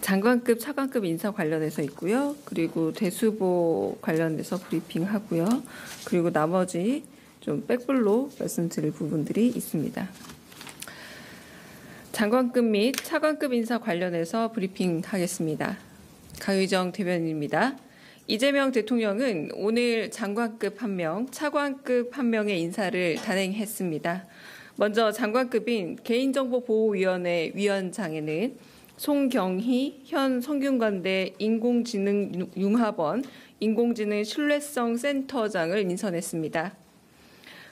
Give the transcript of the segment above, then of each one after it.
장관급, 차관급 인사 관련해서 있고요. 그리고 대수보 관련해서 브리핑하고요. 그리고 나머지 좀 백불로 말씀드릴 부분들이 있습니다. 장관급 및 차관급 인사 관련해서 브리핑하겠습니다. 강의정 대변인입니다. 이재명 대통령은 오늘 장관급 1명, 차관급 1명의 인사를 단행했습니다. 먼저 장관급인 개인정보보호위원회 위원장에는 송경희 현 성균관대 인공지능융합원 인공지능신뢰성센터장을 인선했습니다.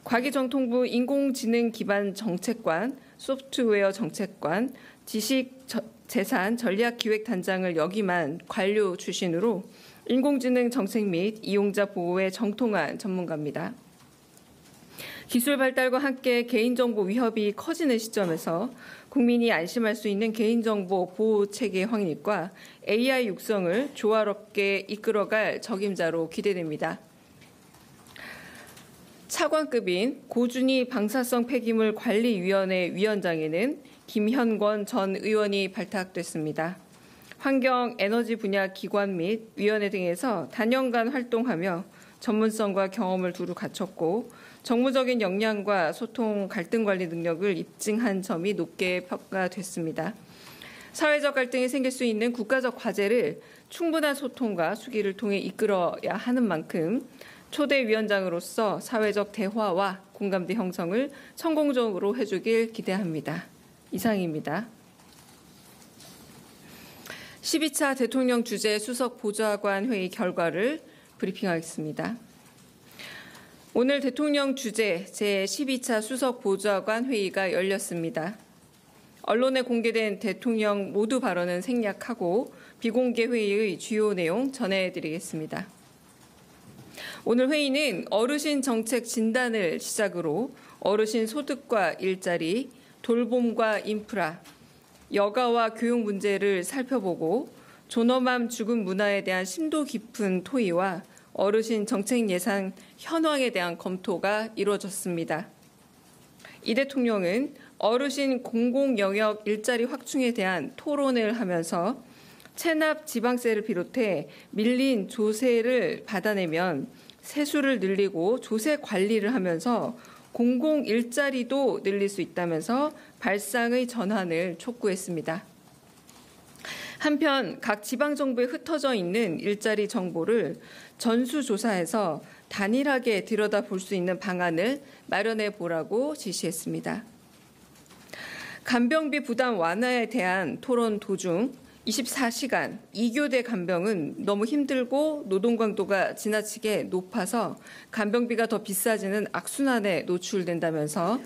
과기정통부 인공지능기반 정책관, 소프트웨어 정책관, 지식재산전략기획단장을 역임한 관료 출신으로 인공지능 정책 및 이용자 보호에 정통한 전문가입니다. 기술 발달과 함께 개인정보 위협이 커지는 시점에서 국민이 안심할 수 있는 개인정보 보호체계 확립과 AI 육성을 조화롭게 이끌어갈 적임자로 기대됩니다. 차관급인 고준희 방사성 폐기물 관리위원회 위원장에는 김현권 전 의원이 발탁됐습니다. 환경, 에너지 분야 기관 및 위원회 등에서 단연간 활동하며 전문성과 경험을 두루 갖췄고 정무적인 역량과 소통, 갈등 관리 능력을 입증한 점이 높게 평가됐습니다. 사회적 갈등이 생길 수 있는 국가적 과제를 충분한 소통과 수기를 통해 이끌어야 하는 만큼 초대 위원장으로서 사회적 대화와 공감대 형성을 성공적으로 해주길 기대합니다. 이상입니다. 12차 대통령 주재 수석 보좌관 회의 결과를 브리핑하겠습니다. 오늘 대통령 주재 제12차 수석 보좌관 회의가 열렸습니다. 언론에 공개된 대통령 모두 발언은 생략하고 비공개 회의의 주요 내용 전해드리겠습니다. 오늘 회의는 어르신 정책 진단을 시작으로 어르신 소득과 일자리, 돌봄과 인프라, 여가와 교육 문제를 살펴보고 존엄함 죽음 문화에 대한 심도 깊은 토의와 어르신 정책 예산 현황에 대한 검토가 이루어졌습니다. 이 대통령은 어르신 공공 영역 일자리 확충에 대한 토론을 하면서 체납 지방세를 비롯해 밀린 조세를 받아내면 세수를 늘리고 조세 관리를 하면서 공공 일자리도 늘릴 수 있다면서 발상의 전환을 촉구했습니다. 한편 각 지방정부에 흩어져 있는 일자리 정보를 전수조사해서 단일하게 들여다볼 수 있는 방안을 마련해 보라고 지시했습니다. 간병비 부담 완화에 대한 토론 도중 24시간 2교대 간병은 너무 힘들고 노동 강도가 지나치게 높아서 간병비가 더 비싸지는 악순환에 노출된다면서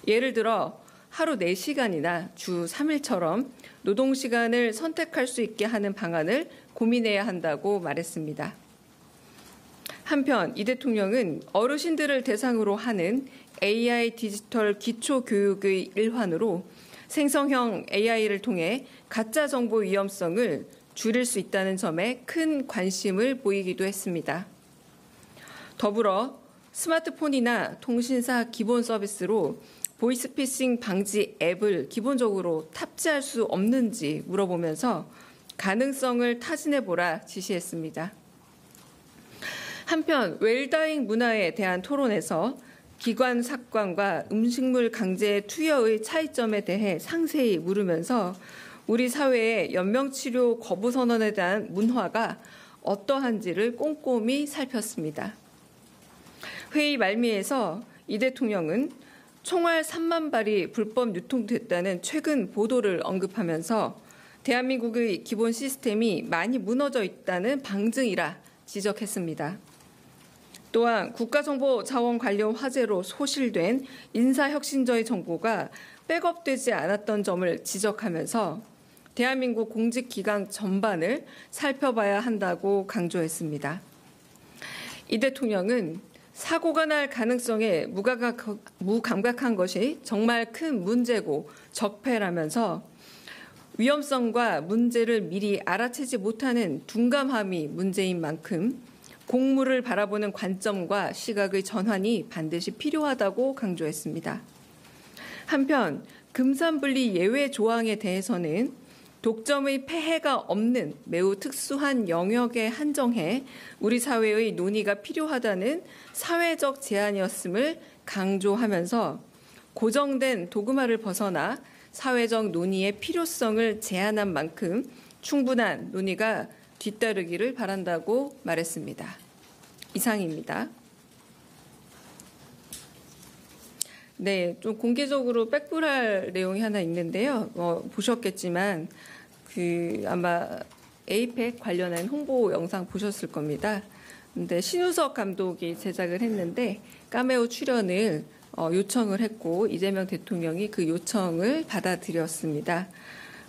예를 들어 하루 4시간이나 주 3일처럼 노동시간을 선택할 수 있게 하는 방안을 고민해야 한다고 말했습니다. 한편 이 대통령은 어르신들을 대상으로 하는 AI 디지털 기초교육의 일환으로 생성형 AI를 통해 가짜 정보 위험성을 줄일 수 있다는 점에 큰 관심을 보이기도 했습니다. 더불어 스마트폰이나 통신사 기본 서비스로 보이스피싱 방지 앱을 기본적으로 탑재할 수 없는지 물어보면서 가능성을 타진해보라 지시했습니다. 한편 웰다잉 문화에 대한 토론에서 기관 삭관과 음식물 강제 투여의 차이점에 대해 상세히 물으면서 우리 사회의 연명치료 거부 선언에 대한 문화가 어떠한지를 꼼꼼히 살폈습니다. 회의 말미에서 이 대통령은 총알 3만 발이 불법 유통됐다는 최근 보도를 언급하면서 대한민국의 기본 시스템이 많이 무너져 있다는 방증이라 지적했습니다. 또한 국가정보자원 관련 화제로 소실된 인사혁신처의 정보가 백업되지 않았던 점을 지적하면서 대한민국 공직기강 전반을 살펴봐야 한다고 강조했습니다. 이 대통령은 사고가 날 가능성에 무감각한 것이 정말 큰 문제고 적폐라면서 위험성과 문제를 미리 알아채지 못하는 둔감함이 문제인 만큼 공무를 바라보는 관점과 시각의 전환이 반드시 필요하다고 강조했습니다. 한편 금산분리 예외 조항에 대해서는 독점의 폐해가 없는 매우 특수한 영역에 한정해 우리 사회의 논의가 필요하다는 사회적 제안이었음을 강조하면서 고정된 도그마를 벗어나 사회적 논의의 필요성을 제안한 만큼 충분한 논의가 뒤따르기를 바란다고 말했습니다. 이상입니다. 네, 좀 공개적으로 백불할 내용이 하나 있는데요. 보셨겠지만 아마 에이펙 관련한 홍보 영상 보셨을 겁니다. 근데 신우석 감독이 제작을 했는데 카메오 출연을 요청을 했고 이재명 대통령이 그 요청을 받아들였습니다.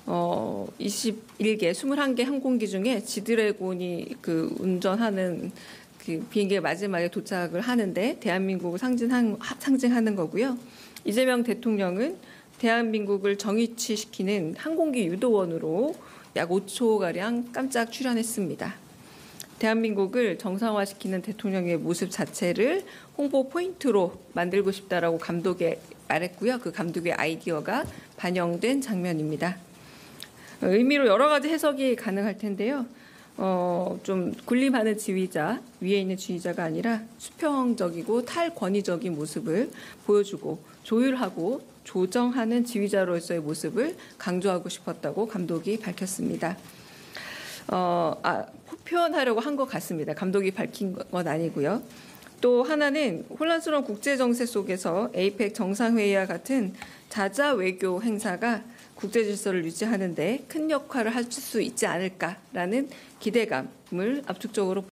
21개, 21개 항공기 중에 지드래곤이 운전하는 비행기의 마지막에 도착을 하는데 대한민국을 상징하는 거고요. 이재명 대통령은 대한민국을 정위치시키는 항공기 유도원으로 약 5초가량 깜짝 출연했습니다. 대한민국을 정상화시키는 대통령의 모습 자체를 홍보 포인트로 만들고 싶다라고 감독이 말했고요. 그 감독의 아이디어가 반영된 장면입니다. 의미로 여러 가지 해석이 가능할 텐데요. 좀 군림하는 지휘자, 위에 있는 지휘자가 아니라 수평적이고 탈권위적인 모습을 보여주고 조율하고 조정하는 지휘자로서의 모습을 강조하고 싶었다고 감독이 밝혔습니다. 표현하려고 한 것 같습니다. 감독이 밝힌 건 아니고요. 또 하나는 혼란스러운 국제정세 속에서 에이펙 정상회의와 같은 자자 외교 행사가 국제 질서를 유지하는 데 큰 역할을 할 수 있지 않을까라는 기대감을 압축적으로